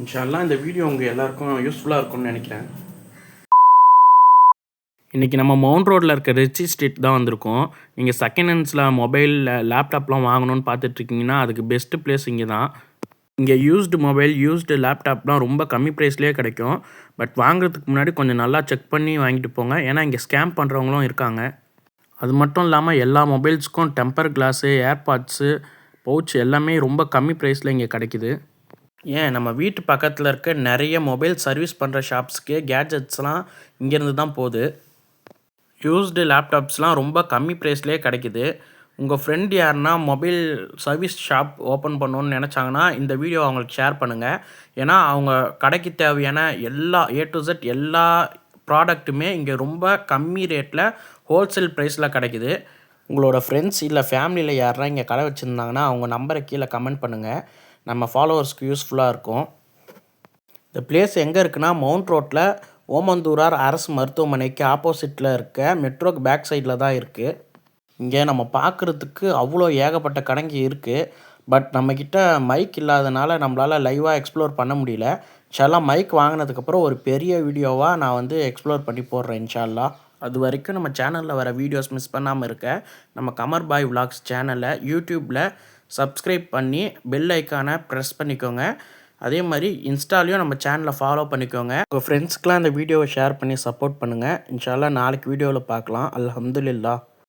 இன்ஷால்லா இந்த வீடியோ உங்கள் எல்லாருக்கும் யூஸ்ஃபுல்லாக இருக்கும்னு நினைக்கிறேன். இன்றைக்கி நம்ம மவுண்ட் ரோட்டில் இருக்க ரிச்சி ஸ்ட்ரீட் தான் வந்திருக்கோம். நீங்கள் செகண்ட் ஹேண்ட்ஸில் மொபைல், லேப்டாப்லாம் வாங்கணும்னு பார்த்துட்ருக்கீங்கன்னா அதுக்கு பெஸ்ட்டு பிளேஸ் இங்கே தான். இங்கே யூஸ்டு மொபைல், யூஸ்டு லேப்டாப்லாம் ரொம்ப கம்மி ப்ரைஸ்லேயே கிடைக்கும். பட் வாங்குறதுக்கு முன்னாடி கொஞ்சம் நல்லா செக் பண்ணி வாங்கிட்டு போங்க. ஏன்னா இங்கே ஸ்கேம் பண்ணுறவங்களும் இருக்காங்க. அது மட்டும் இல்லாமல் எல்லா மொபைல்ஸுக்கும் டெம்பர் கிளாஸு, ஏர்பாட்ஸு, பவுச் எல்லாமே ரொம்ப கம்மி ப்ரைஸில் இங்கே கிடைக்குது. ஏன் நம்ம வீட்டு பக்கத்தில் இருக்க நிறைய மொபைல் சர்வீஸ் பண்ணுற ஷாப்ஸுக்கு கேட்ஜெட்ஸ்லாம் இங்கேருந்து தான் போகுது. யூஸ்டு லேப்டாப்ஸ்லாம் ரொம்ப கம்மி ப்ரைஸ்லேயே கிடைக்குது. உங்கள் ஃப்ரெண்ட் யாருன்னா மொபைல் சர்வீஸ் ஷாப் ஓப்பன் பண்ணணுன்னு நினச்சாங்கன்னா இந்த வீடியோ அவங்களுக்கு ஷேர் பண்ணுங்கள். ஏன்னா அவங்க கடைக்கு தேவையான எல்லா A to Z எல்லா ப்ராடக்ட்டுமே இங்கே ரொம்ப கம்மி ரேட்டில் ஹோல்சேல் ப்ரைஸில் கிடைக்குது. உங்களோட ஃப்ரெண்ட்ஸ் இல்லை ஃபேமிலியில் யாருன்னா இங்கே கடை வச்சுருந்தாங்கன்னா அவங்க நம்பரை கீழே கமெண்ட் பண்ணுங்கள். நம்ம ஃபாலோவர்ஸ்க்கு யூஸ்ஃபுல்லாக இருக்கும். இந்த பிளேஸ் எங்கே இருக்குன்னா மவுண்ட் ரோட்டில் ஓமந்தூரார் அரசு மருத்துவமனைக்கு ஆப்போசிட்டில் இருக்க மெட்ரோக்கு பேக் சைடில் தான் இருக்குது. இங்கே நம்ம பார்க்குறதுக்கு அவ்வளோ ஏகப்பட்ட கடைங்க இருக்குது. பட் நம்மக்கிட்ட மைக் இல்லாதனால நம்மளால் லைவாக எக்ஸ்ப்ளோர் பண்ண முடியல. இன்ஷால்லா மைக் வாங்கினதுக்கப்புறம் ஒரு பெரிய வீடியோவாக நான் வந்து எக்ஸ்ப்ளோர் பண்ணி போடுறேன் இன்ஷால்லா. அது வரைக்கும் நம்ம சேனலில் வர வீடியோஸ் மிஸ் பண்ணாமல் இருக்க நம்ம கமர் பாய் விலாக்ஸ் சேனலை யூடியூப்பில் சப்ஸ்கிரைப் பண்ணி பெல் ஐக்கானை ப்ரெஸ் பண்ணிக்கோங்க. அதே மாதிரி இன்ஸ்டாலையும் நம்ம சேனலை ஃபாலோ பண்ணிக்கோங்க. உங்கள் ஃப்ரெண்ட்ஸ்க்கெலாம் இந்த வீடியோவை ஷேர் பண்ணி சப்போர்ட் பண்ணுங்கள். இன்ஷால்லா நாளைக்கு வீடியோவில் பார்க்கலாம். அல்ஹம்துலில்லாஹ்.